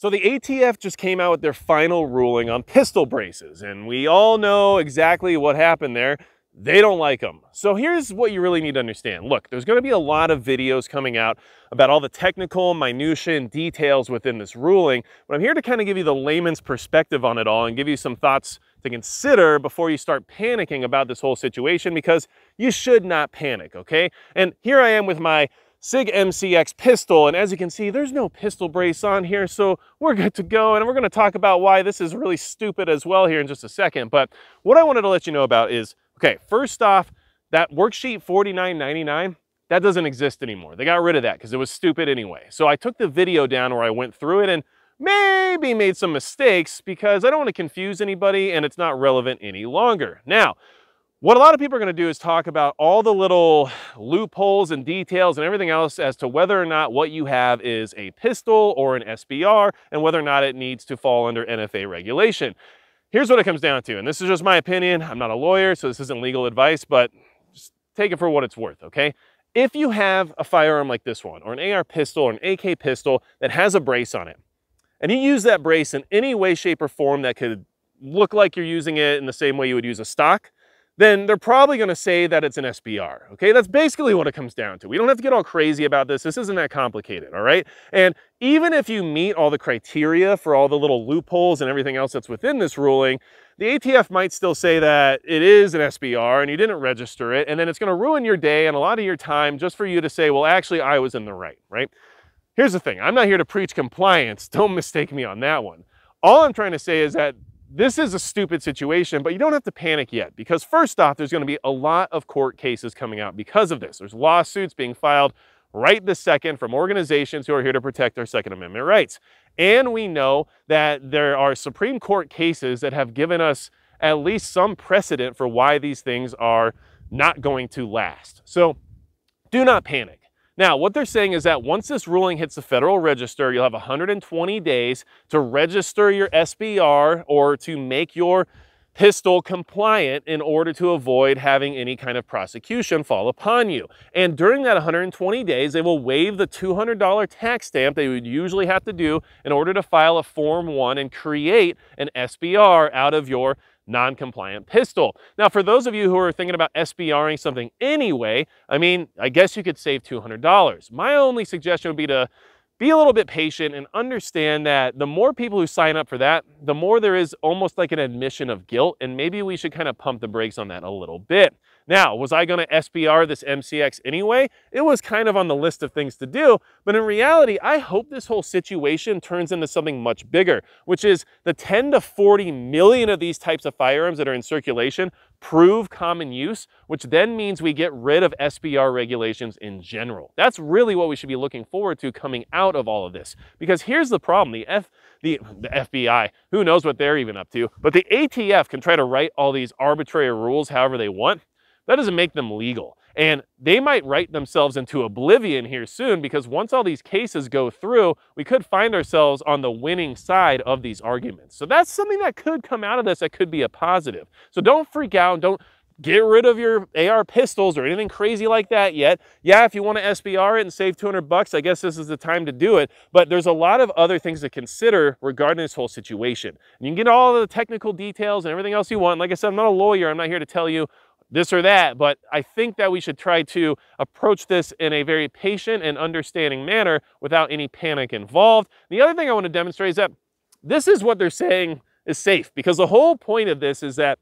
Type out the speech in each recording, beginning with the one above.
So the ATF just came out with their final ruling on pistol braces, and we all know exactly what happened there. They don't like them. So here's what you really need to understand. Look, there's going to be a lot of videos coming out about all the technical minutiae and details within this ruling, but I'm here to kind of give you the layman's perspective on it all and give you some thoughts to consider before you start panicking about this whole situation, because you should not panic, okay? And here I am with my SIG MCX pistol, and as you can see, there's no pistol brace on here, so we're good to go, and we're going to talk about why this is really stupid as well here in just a second. But what I wanted to let you know about is, okay, first off, that worksheet 4999, that doesn't exist anymore. They got rid of that because it was stupid anyway. So I took the video down where I went through it and maybe made some mistakes because I don't want to confuse anybody and it's not relevant any longer. Now, what a lot of people are going to do is talk about all the little loopholes and details and everything else as to whether or not what you have is a pistol or an SBR and whether or not it needs to fall under NFA regulation. Here's what it comes down to, and this is just my opinion. I'm not a lawyer, so this isn't legal advice, but just take it for what it's worth, okay? If you have a firearm like this one, or an AR pistol or an AK pistol that has a brace on it, and you use that brace in any way, shape, or form that could look like you're using it in the same way you would use a stock, then they're probably going to say that it's an SBR, okay? That's basically what it comes down to. We don't have to get all crazy about this. This isn't that complicated, all right? And even if you meet all the criteria for all the little loopholes and everything else that's within this ruling, the ATF might still say that it is an SBR and you didn't register it, and then it's going to ruin your day and a lot of your time just for you to say, well, actually, I was in the right? Here's the thing. I'm not here to preach compliance. Don't mistake me on that one. All I'm trying to say is that this is a stupid situation, but you don't have to panic yet, because first off, there's going to be a lot of court cases coming out because of this. There's lawsuits being filed right this second from organizations who are here to protect our Second Amendment rights. And we know that there are Supreme Court cases that have given us at least some precedent for why these things are not going to last. So do not panic. Now, what they're saying is that once this ruling hits the Federal Register, you'll have 120 days to register your SBR or to make your pistol compliant in order to avoid having any kind of prosecution fall upon you. And during that 120 days, they will waive the $200 tax stamp they would usually have to do in order to file a Form 1 and create an SBR out of your non-compliant pistol. Now, for those of you who are thinking about SBRing something anyway, I mean, I guess you could save $200. My only suggestion would be to be a little bit patient and understand that the more people who sign up for that, the more there is almost like an admission of guilt, and maybe we should kind of pump the brakes on that a little bit. Now, was I going to SBR this MCX anyway? It was kind of on the list of things to do, but in reality, I hope this whole situation turns into something much bigger, which is the 10 to 40 million of these types of firearms that are in circulation prove common use, which then means we get rid of SBR regulations in general. That's really what we should be looking forward to coming out of all of this. Because here's the problem, the FBI, who knows what they're even up to, but the ATF can try to write all these arbitrary rules however they want. That doesn't make them legal. And they might write themselves into oblivion here soon, because once all these cases go through, we could find ourselves on the winning side of these arguments. So that's something that could come out of this that could be a positive. So don't freak out. Don't get rid of your AR pistols or anything crazy like that yet. Yeah, if you want to SBR it and save $200, I guess this is the time to do it. But there's a lot of other things to consider regarding this whole situation. And you can get all the technical details and everything else you want. Like I said, I'm not a lawyer. I'm not here to tell you this or that, but I think that we should try to approach this in a very patient and understanding manner without any panic involved. The other thing I want to demonstrate is that this is what they're saying is safe, because the whole point of this is that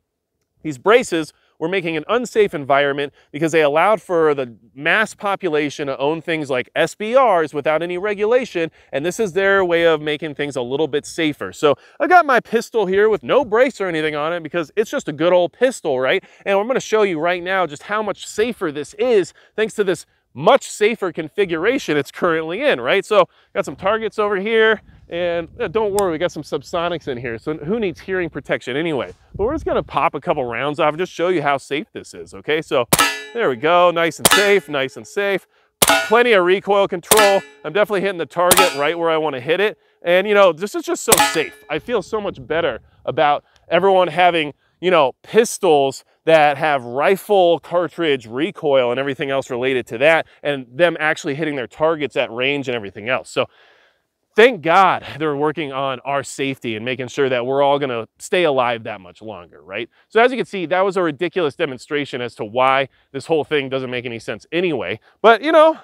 these braces were making an unsafe environment because they allowed for the mass population to own things like SBRs without any regulation, and this is their way of making things a little bit safer. So I got my pistol here with no brace or anything on it because it's just a good old pistol, right? And I'm going to show you right now just how much safer this is thanks to this much safer configuration it's currently in, right? So got some targets over here, and don't worry, we got some subsonics in here, so who needs hearing protection anyway? But we're just gonna pop a couple rounds off and just show you how safe this is, okay? So there we go, nice and safe, nice and safe. Plenty of recoil control. I'm definitely hitting the target right where I want to hit it. And you know, this is just so safe. I feel so much better about everyone having, you know, pistols that have rifle cartridge recoil and everything else related to that, and them actually hitting their targets at range and everything else. So thank God they're working on our safety and making sure that we're all gonna stay alive that much longer, right? So as you can see, that was a ridiculous demonstration as to why this whole thing doesn't make any sense anyway. But you know,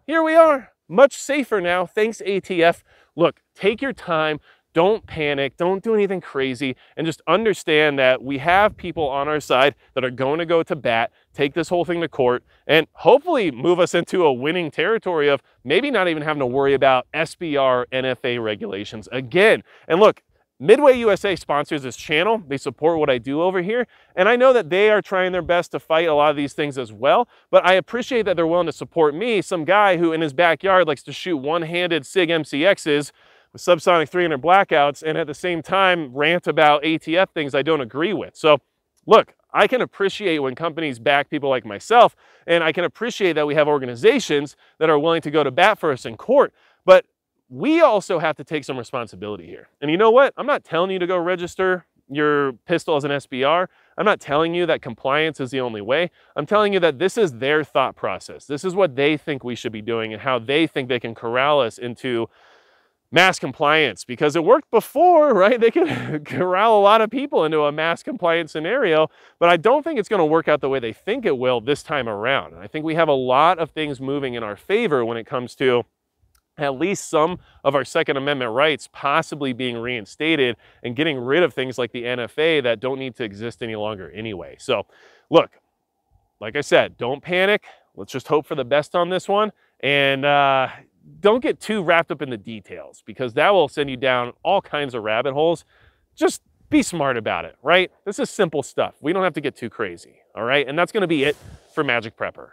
here we are, much safer now, thanks ATF. Look, take your time, don't panic, don't do anything crazy, and just understand that we have people on our side that are going to go to bat, take this whole thing to court, and hopefully move us into a winning territory of maybe not even having to worry about SBR NFA regulations again. And look, Midway USA sponsors this channel. They support what I do over here. And I know that they are trying their best to fight a lot of these things as well. But I appreciate that they're willing to support me, some guy who in his backyard likes to shoot one-handed SIG MCXs with subsonic 300 blackouts and at the same time rant about ATF things I don't agree with. So look, I can appreciate when companies back people like myself, and I can appreciate that we have organizations that are willing to go to bat for us in court. But we also have to take some responsibility here. And you know what? I'm not telling you to go register your pistol as an SBR. I'm not telling you that compliance is the only way. I'm telling you that this is their thought process. This is what they think we should be doing and how they think they can corral us into mass compliance, because it worked before, right? They can corral a lot of people into a mass compliance scenario, but I don't think it's going to work out the way they think it will this time around. And I think we have a lot of things moving in our favor when it comes to at least some of our Second Amendment rights possibly being reinstated and getting rid of things like the NFA that don't need to exist any longer anyway. So look, like I said, don't panic. Let's just hope for the best on this one. And don't get too wrapped up in the details, because that will send you down all kinds of rabbit holes. Just be smart about it, right? This is simple stuff. We don't have to get too crazy, all right? And that's going to be it for Magic Prepper.